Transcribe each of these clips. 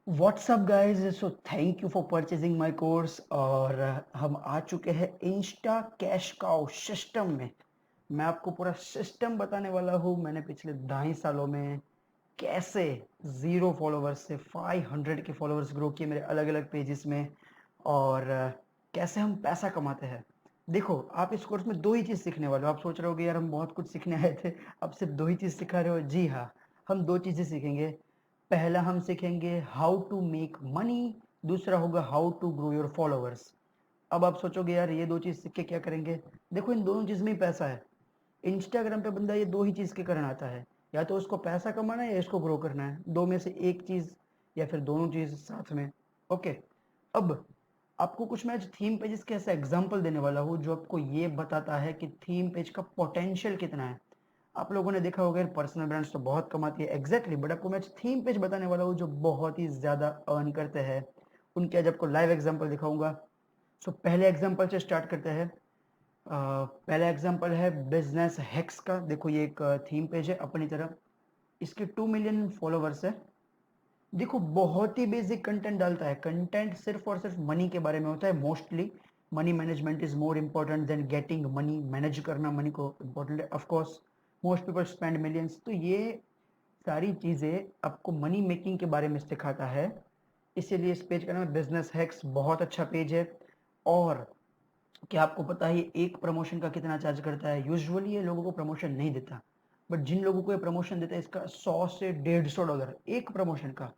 What's up guys, so thank you for purchasing my course. और हम आ चुके हैं इंस्टा कैश काउ सिस्टम में। मैं आपको पूरा सिस्टम बताने वाला हूँ। मैंने पिछले 2.5 सालों में कैसे 0 फॉलोवर्स से 500 के फॉलोवर्स ग्रो किए मेरे अलग अलग पेजेस में। और कैसे हम पैसा कमाते हैं। देखो, आप इस कोर्स में दो ही चीज़ सीखने वाले हो। आप सोच रहे होगे यार हम बहुत कुछ सीखने आए थे, अब सिर्फ दो ही चीज़ सिखा रहे हो। जी हाँ, हम दो चीज़ें सीखेंगे। पहला हम सीखेंगे हाउ टू मेक मनी, दूसरा होगा how to grow your followers. अब आप सोचोगे यार ये दो चीज़ सीख के क्या करेंगे। देखो, इन दोनों चीज़ में ही पैसा है। इंस्टाग्राम पे बंदा ये दो ही चीज़ के कारण आता है, या तो उसको पैसा कमाना है या इसको ग्रो करना है। दो में से एक चीज़ या फिर दोनों चीज़ साथ में। ओके। अब आपको कुछ मैं आज थीम पेजेस के ऐसा एग्जांपल देने वाला हूँ जो आपको ये बताता है कि थीम पेज का पोटेंशियल कितना है। आप लोगों ने देखा होगा पर्सनल ब्रांड्स तो बहुत कमाती है, एग्जैक्टली, बट आपको मैं थीम पेज बताने वाला हूँ जो बहुत ही ज़्यादा अर्न करते हैं। उनके आज आपको लाइव एग्जांपल दिखाऊंगा। सो पहले एग्जांपल से स्टार्ट करते हैं। पहला एग्जांपल है बिजनेस हैक्स का। देखो, ये एक थीम पेज है अपनी तरफ। इसके 2 मिलियन फॉलोवर्स है। देखो, बहुत ही बेसिक कंटेंट डालता है। कंटेंट सिर्फ और सिर्फ मनी के बारे में होता है mostly. Money management is more important then getting money. Manage करना मनी को इम्पोर्टेंट है। Of course most people spend millions. तो ये सारी चीज़ें आपको मनी मेकिंग के बारे में सिखाता है। इसीलिए इस पेज का नाम है बिजनेस हैक्स। बहुत अच्छा पेज है। और क्या आपको पता है ये एक प्रमोशन का कितना चार्ज करता है? यूजुअली ये लोगों को प्रमोशन नहीं देता, बट जिन लोगों को ये प्रमोशन देता है इसका 100 से 150 डॉलर एक प्रमोशन का।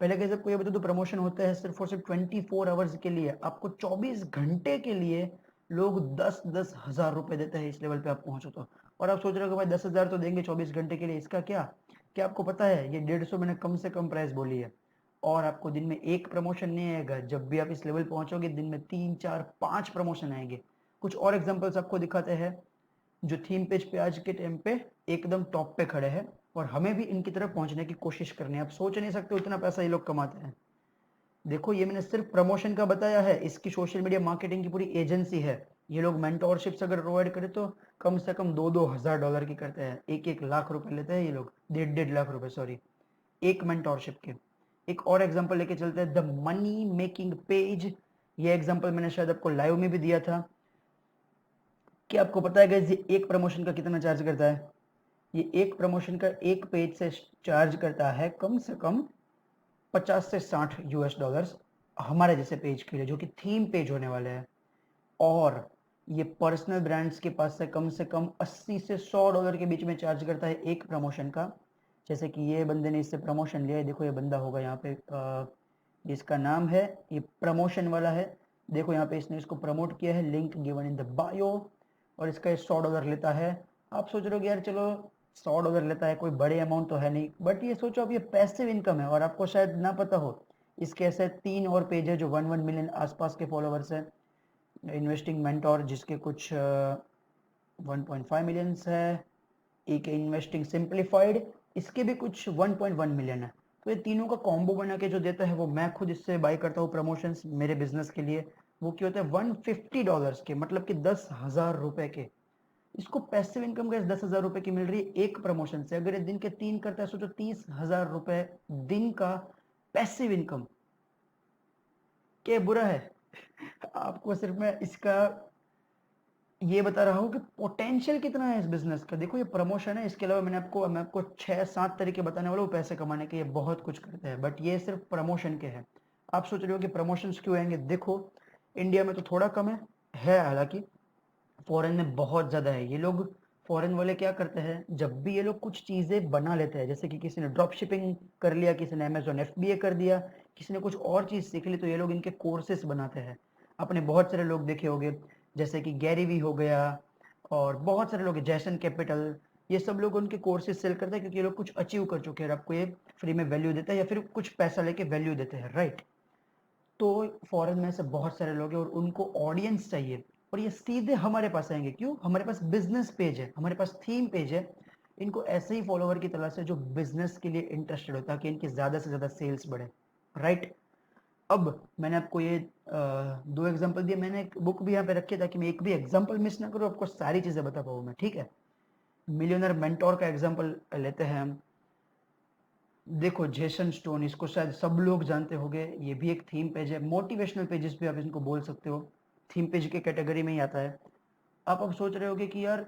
पहले कैसे आपको ये बता दो, प्रमोशन होता है सिर्फ और सिर्फ 24 आवर्स के लिए। आपको 24 घंटे के लिए लोग 10-10 हज़ार रुपए देते हैं इस लेवल पे आप पहुंचो तो। और आप सोच रहे हो कि भाई 10 हज़ार तो देंगे 24 घंटे के लिए, इसका क्या? क्या आपको पता है ये 150 मैंने कम से कम प्राइस बोली है। और आपको दिन में एक प्रमोशन नहीं आएगा। जब भी आप इस लेवल पहुंचोगे दिन में 3-4-5 प्रमोशन आएंगे। कुछ और एग्जांपल्स आपको दिखाते हैं जो थीम पेज पे आज के टाइम पे एकदम टॉप पे खड़े हैं। और हमें भी इनकी तरफ पहुंचने की कोशिश करनी है। आप सोच नहीं सकते उतना पैसा ये लोग कमाते हैं। देखो, ये मैंने सिर्फ प्रमोशन का बताया है, इसकी सोशल मीडिया मार्केटिंग की पूरी एजेंसी है। ये लोग मेंटोरशिप्स अगर प्रोवाइड करे तो कम से कम 2-2 हज़ार डॉलर की करते हैं। 1-1 लाख रुपए लेते हैं ये लोग, 1.5-1.5 लाख रुपए, सॉरी, एक मेंटोरशिप के। एक और एग्जांपल लेके चलते हैं, द मनी मेकिंग पेज। ये एग्जांपल मैंने शायद आपको लाइव में भी दिया था। क्या आपको पता है गाइस ये एक प्रमोशन का कितना चार्ज करता है? ये एक प्रमोशन का एक पेज से चार्ज करता है कम से कम 50 से 60 US डॉलर्स हमारे जैसे पेज के लिए जो कि थीम पेज होने वाले हैं। और ये पर्सनल ब्रांड्स के पास से कम 80 से 100 डॉलर के बीच में चार्ज करता है एक प्रमोशन का। जैसे कि ये बंदे ने इससे प्रमोशन लिया है। देखो, ये बंदा होगा यहाँ पे, इसका नाम है, ये प्रमोशन वाला है। देखो यहाँ पे इसने इसको प्रमोट किया है, link given in the bio. और इसका ये 100 डॉलर लेता है। आप सोच रहे हो कि यार चलो 100 डॉलर लेता है, कोई बड़े अमाउंट तो है नहीं, बट ये सोचो अब ये पैसिव इनकम है। और आपको शायद ना पता हो, इसके ऐसे 3 और पेज है जो 1-1 मिलियन आसपास के फॉलोवर्स है। इन्वेस्टिंग मेंटोर जिसके कुछ 1.5 मिलियंस है। एक इन्वेस्टिंग सिंप्लीफाइड, इसके भी कुछ 1.1 मिलियन है। तो ये तीनों का कॉम्बो बना के जो देता है वो मैं खुद इससे बाई करता हूँ प्रमोशंस मेरे बिजनेस के लिए। वो क्या होता है, 150 डॉलर्स के, मतलब कि 10 हज़ार रुपए के। इसको पैसिव इनकम गैस 10 हज़ार रुपए की मिल रही है एक प्रमोशन से। अगर ये दिन के 3 करता है सोचो 30 हज़ार रुपए दिन का पैसिव इनकम। क्या बुरा है? आपको सिर्फ मैं इसका ये बता रहा हूँ कि पोटेंशियल कितना है इस बिजनेस का। देखो, ये प्रमोशन है, इसके अलावा मैं आपको 6-7 तरीके बताने वाला हूँ पैसे कमाने के। ये बहुत कुछ करते हैं, बट ये सिर्फ प्रमोशन के हैं। आप सोच रहे हो कि प्रमोशन क्यों आएंगे? देखो, इंडिया में तो थोड़ा कम है हालांकि। फॉरेन में बहुत ज़्यादा है। ये लोग, फॉरेन वाले क्या करते हैं, जब भी ये लोग कुछ चीज़ें बना लेते हैं, जैसे कि किसी ने ड्रॉप शिपिंग कर लिया, किसी ने अमेजोन FBA कर दिया, किसी ने कुछ और चीज़ सीख ली, तो ये लोग इनके कोर्सेस बनाते हैं। आपने बहुत सारे लोग देखे होंगे, जैसे कि गैरी वी हो गया, और बहुत सारे लोग हैं, जैसन कैपिटल। ये सब लोग उनके कोर्सेज सेल करते हैं क्योंकि ये लोग कुछ अचीव कर चुके हैं और आपको ये फ्री में वैल्यू देता है या फिर कुछ पैसा लेके वैल्यू देते हैं, राइट? तो फॉरेन में से बहुत सारे लोग हैं और उनको ऑडियंस चाहिए। और ये सीधे हमारे पास आएंगे। क्यों? हमारे पास बिजनेस पेज है, हमारे पास थीम पेज है। इनको ऐसे ही फॉलोवर की तलाश है जो बिजनेस के लिए इंटरेस्टेड होता है कि इनकी ज़्यादा से ज़्यादा सेल्स बढ़े, राइट? अब मैंने आपको ये दो एग्जांपल दिए। मैंने एक बुक भी यहाँ पे रखी है ताकि मैं एक भी एग्जांपल मिस ना करूँ, आपको सारी चीज़ें बता पाऊँ मैं, ठीक है? मिलियनर मेंटोर का एग्जांपल लेते हैं हम। देखो जेसन स्टोन, इसको शायद सब लोग जानते होंगे, ये भी एक थीम पेज है, मोटिवेशनल पेजेस भी आप इनको बोल सकते हो, थीम पेज के कैटेगरी में ही आता है। आप अब सोच रहे होगे कि यार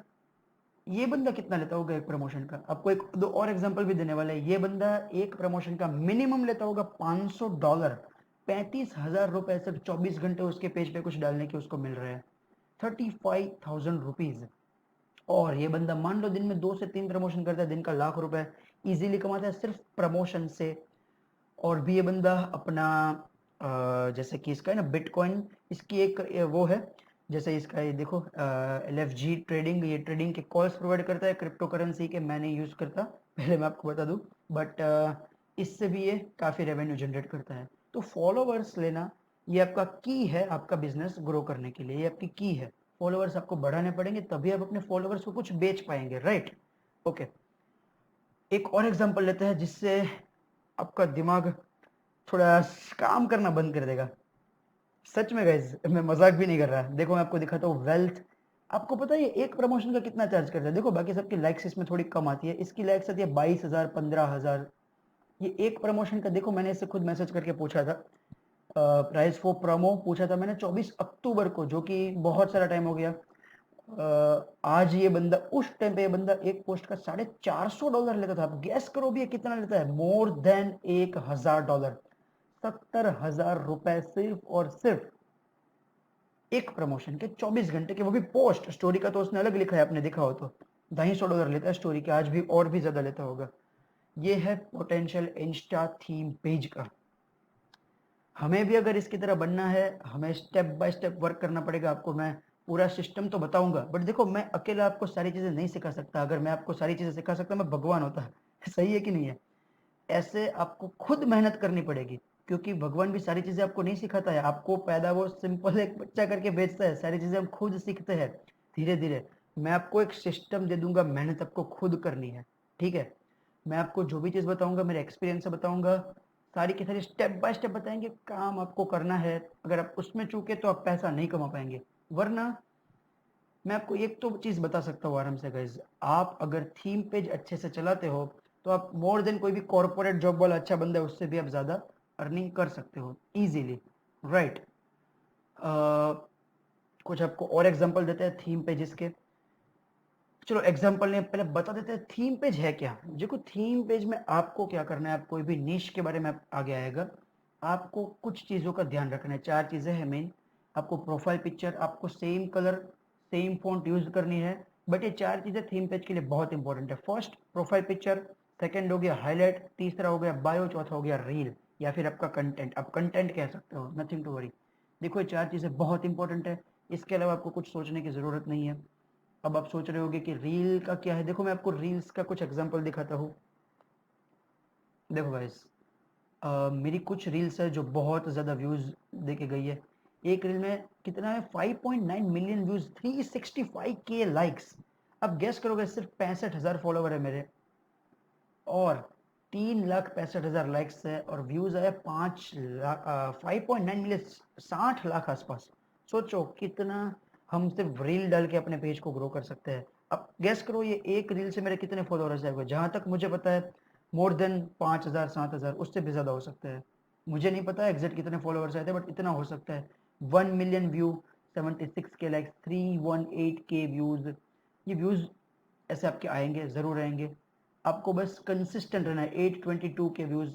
ये बंदा कितना लेता होगा एक प्रमोशन का। आपको एक दो और एग्जांपल भी देने वाला है। ये बंदा एक प्रमोशन का मिनिमम लेता होगा $500, 35,000 सिर्फ 24 घंटे उसके पेज पे कुछ डालने के उसको मिल रहे हैं, 35,000 रुपीज। और ये बंदा मान लो दिन में 2 से 3 प्रमोशन करता है, दिन का ₹1,00,000 इजीली कमाता है सिर्फ प्रमोशन से। और भी ये बंदा अपना जैसे कि इसका है ना बिटकॉइन, इसकी एक वो है, जैसे इसका ये देखो LFG ट्रेडिंग, ये ट्रेडिंग के कॉल्स प्रोवाइड करता है क्रिप्टो करेंसी के। मैं नहीं यूज करता, पहले मैं आपको बता दूं, बट इससे भी ये काफी रेवेन्यू जनरेट करता है। तो फॉलोवर्स लेना ये आपका की है, आपका बिजनेस ग्रो करने के लिए ये आपकी की है। फॉलोवर्स आपको बढ़ाने पड़ेंगे तभी आप अपने फॉलोवर्स को कुछ बेच पाएंगे, राइट? ओके, एक और एग्जांपल लेते हैं जिससे आपका दिमाग थोड़ा काम करना बंद कर देगा। सच में गाइज, मैं मजाक भी नहीं कर रहा। देखो मैं आपको दिखाता हूँ वेल्थ। आपको पता है ये एक प्रमोशन का कितना चार्ज करता है? देखो बाकी सबकी लाइक्स इसमें थोड़ी कम आती है, इसकी लाइक्स आती है 22,000, 15,000। ये एक प्रमोशन का देखो, मैंने इससे खुद मैसेज करके पूछा था, प्राइस फॉर प्रोमो पूछा था मैंने 24 अक्टूबर को, जो कि बहुत सारा टाइम हो गया। आज ये बंदा, उस टाइम पे ये बंदा एक पोस्ट का $450 लेता था। आप गैस करो भी ये कितना लेता है? मोर देन $1,000, $70,000 सिर्फ और सिर्फ एक प्रमोशन के 24 घंटे के, वो भी पोस्ट। स्टोरी का तो उसने अलग लिखा है, आपने देखा हो तो $250 लेता है स्टोरी के, आज भी और भी ज्यादा लेता होगा। ये है पोटेंशियल इंस्टा थीम पेज का। हमें भी अगर इसकी तरह बनना है, हमें स्टेप बाय स्टेप वर्क करना पड़ेगा। आपको मैं पूरा सिस्टम तो बताऊंगा, बट देखो मैं अकेला आपको सारी चीजें नहीं सिखा सकता। अगर मैं आपको सारी चीजें सिखा सकता मैं भगवान होता सही है कि नहीं है? ऐसे आपको खुद मेहनत करनी पड़ेगी, क्योंकि भगवान भी सारी चीजें आपको नहीं सिखाता है। आपको पैदा वो सिंपल एक बच्चा करके भेजता है, सारी चीजें हम खुद सीखते हैं धीरे धीरे। मैं आपको एक सिस्टम दे दूंगा, मेहनत आपको खुद करनी है, ठीक है? मैं आपको जो भी चीज बताऊंगा मेरे एक्सपीरियंस से बताऊंगा, सारी की सारी स्टेप बाय स्टेप बताएंगे, काम आपको करना है। अगर आप उसमें चूके तो आप पैसा नहीं कमा पाएंगे। वरना मैं आपको एक तो चीज बता सकता हूँ आराम से गाइज, आप अगर थीम पेज अच्छे से चलाते हो तो आप मोर देन कोई भी कॉर्पोरेट जॉब वाला अच्छा बंदा है उससे भी आप ज्यादा अर्निंग कर सकते हो इजीली, राइट? कुछ आपको और एग्जांपल देते हैं थीम पेजेस के। चलो एग्जांपल ने पहले बता देते हैं थीम पेज है क्या। देखो थीम पेज में आपको क्या करना है, आप कोई भी निश के बारे में आगे आएगा, आपको कुछ चीजों का ध्यान रखना है। 4 चीजें हैं मेन। आपको प्रोफाइल पिक्चर, आपको same colour same font use करनी है। बट ये 4 चीजें थीम पेज के लिए बहुत इंपॉर्टेंट है। फर्स्ट प्रोफाइल पिक्चर, सेकंड हो गया हाईलाइट, तीसरा हो गया बायो, चौथा हो गया रील या फिर आपका कंटेंट। आप कंटेंट कह सकते हो, नथिंग टू वरी। देखो ये 4 चीजें बहुत इंपॉर्टेंट है, इसके अलावा आपको कुछ सोचने की जरूरत नहीं है। अब आप सोच रहे होगे कि रील का क्या है। देखो मैं आपको रील्स का कुछ एग्जांपल दिखाता हूँ। देखो गाइस, मेरी कुछ रील्स है जो बहुत ज्यादा व्यूज देके गई है। एक रील में कितना है? 5.9 मिलियन व्यूज, 365K लाइक्स। अब गेस करोगे, सिर्फ 65,000 फॉलोवर है मेरे, और 3,65,000 लाइक्स है, और व्यूज है 5 लाख, 5.9 मिलियन, 60 लाख आसपास। सोचो कितना हम सिर्फ रील डाल के अपने पेज को ग्रो कर सकते हैं। अब गेस करो ये एक रील से मेरे कितने फॉलोअर्स आएंगे? जहां तक मुझे पता है मोर देन 5,000, 7,000, उससे भी ज्यादा हो सकता है। मुझे नहीं पता एग्जैक्ट कितने फॉलोअर्स आए थे, बट इतना हो सकता है। 1 million view, 76K likes, 318K views. ये व्यूज ऐसे आपके आएंगे, जरूर आएंगे। आपको बस कंसिस्टेंट रहना है। 822 के व्यूज।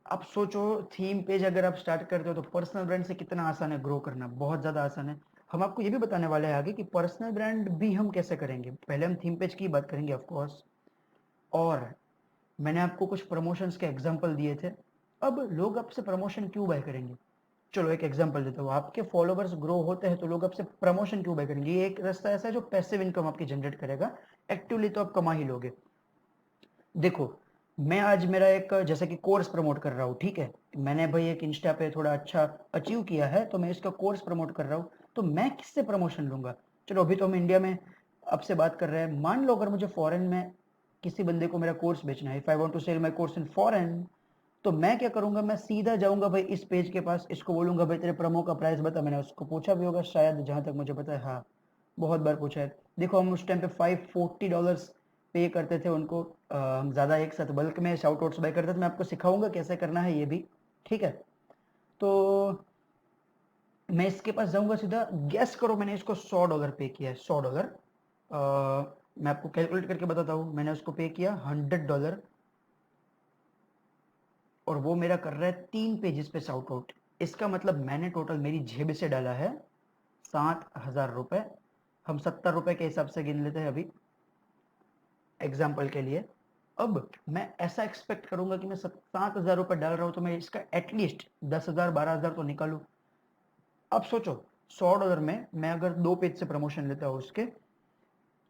आप सोचो थीम पेज अगर आप स्टार्ट करते हो तो पर्सनल ब्रांड से कितना आसान है ग्रो करना, बहुत ज्यादा आसान है। हम आपको ये भी बताने वाले हैं आगे कि पर्सनल ब्रांड भी हम कैसे करेंगे। पहले हम थीम पेज की बात करेंगे ऑफ कोर्स। और मैंने आपको कुछ प्रमोशंस के एग्जांपल दिए थे। अब लोग आपसे प्रमोशन क्यों बाय करेंगे? चलो एक एग्जांपल देता हूँ। आपके फॉलोवर्स ग्रो होते हैं तो लोग आपसे प्रमोशन क्यों बाय करेंगे? ये एक रास्ता ऐसा है जो पैसिव इनकम आपकी जनरेट करेगा। एक्टिवली तो आप कमा ही लोगे। देखो मैं आज मेरा एक जैसे कि कोर्स प्रमोट कर रहा हूँ, ठीक है? मैंने भाई एक इंस्टा पे थोड़ा अच्छा अचीव किया है तो मैं इसका कोर्स प्रमोट कर रहा हूँ। तो मैं किससे प्रमोशन लूंगा? चलो अभी तो हम इंडिया में आपसे बात कर रहे हैं। मान लो अगर मुझे फॉरेन में किसी बंदे को मेरा कोर्स बेचना है, if I want to sell my course in foreign, तो मैं क्या करूंगा? मैं सीधा जाऊंगा भाई इस पेज के पास, इसको बोलूंगा भाई तेरे प्रोमो का प्राइस बता। मैंने उसको पूछा भी होगा शायद, जहां तक मुझे पता है, हाँ बहुत बार पूछा है। देखो हम उस टाइम पे $540 पे करते थे उनको, हम ज़्यादा एक साथ बल्क में शाउट आउट्स बाय करते हैं, तो मैं आपको सिखाऊंगा कैसे करना है ये भी, ठीक है। तो मैं इसके पास जाऊंगा सीधा, गेस करो मैंने इसको $100 पे किया है, $100। मैं आपको कैलकुलेट करके बताता हूँ, मैंने उसको पे किया $100 और वो मेरा कर रहा है 3 पेजेस पे शाउट आउट। इसका मतलब मैंने टोटल मेरी जेब से डाला है 7,000 रुपए। हम 70 रुपए के हिसाब से गिन लेते हैं अभी एग्जाम्पल के लिए। अब मैं ऐसा एक्सपेक्ट करूंगा कि मैं 7,000 रुपए डाल रहा हूं तो मैं इसका एटलीस्ट 10,000 12,000 तो निकालू। अब सोचो, $100 में मैं अगर 2 पेज से प्रमोशन लेता हूँ उसके,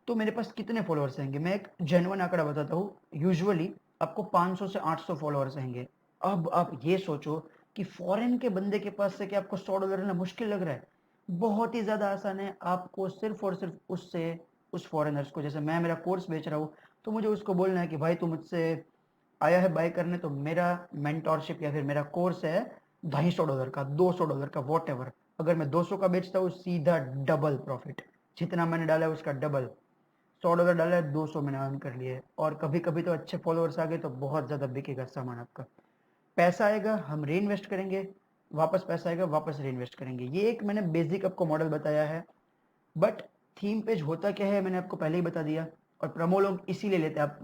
तो मेरे पास कितने फॉलोअर्स आएंगे। मैं एक जेन्युइन आंकड़ा बताता हूँ, यूजुअली आपको 500 से 800 फॉलोअर्स आएंगे। अब आप ये सोचो कि फॉरेन के बंदे के पास से कि आपको $100 लेना मुश्किल लग रहा है, बहुत ही ज्यादा आसान है। आपको सिर्फ और सिर्फ उससे, उस फॉरेनर्स को, जैसे मैं मेरा कोर्स बेच रहा हूँ तो मुझे उसको बोलना है कि भाई तू मुझसे आया है बाय करने, तो मेरा मेंटोरशिप या फिर मेरा कोर्स है $250 का, $200 का, वॉट एवर। अगर मैं 200 का बेचता हूँ, सीधा डबल प्रॉफिट, जितना मैंने डाला है उसका डबल। $100 डाला है, 200 मैंने अर्न कर लिए। और कभी कभी तो अच्छे फॉलोअर्स आ गए तो बहुत ज्यादा बिकेगा सामान आपका। पैसा आएगा, हम री इन्वेस्ट करेंगे, वापस पैसा आएगा, वापस री इन्वेस्ट करेंगे। ये एक मैंने बेसिक आपको मॉडल बताया है। बट थीम पेज होता क्या है मैंने आपको पहले ही बता दिया। और प्रमो लोग इसीलिए लेते हैं। आप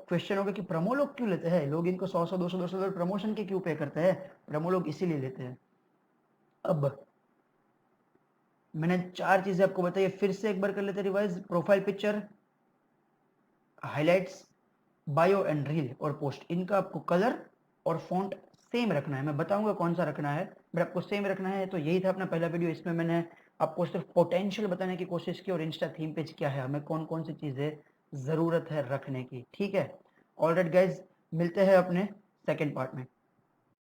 क्वेश्चन होगा कि प्रमो लोग क्यों लेते हैं, लोग इनको 100 100 200 $200 प्रमोशन के क्यों पे करते हैं। प्रमो लोग इसीलिए लेते हैं। अब मैंने 4 चीजें आपको बताई है, फिर से एक बार कर लेते हैं revise. Profile picture, highlights, bio and reel और पोस्ट, इनका आपको कलर और फॉन्ट सेम रखना है। मैं बताऊंगा कौन सा रखना है, बट आपको सेम रखना है। तो यही था अपना पहला वीडियो। इसमें मैंने आपको सिर्फ पोटेंशियल बताने की कोशिश की और इंस्टा थीम पेज क्या है, हमें कौन कौन सी चीजें जरूरत है रखने की, ठीक है। ऑलराइट गाइज, मिलते हैं अपने सेकेंड पार्ट में।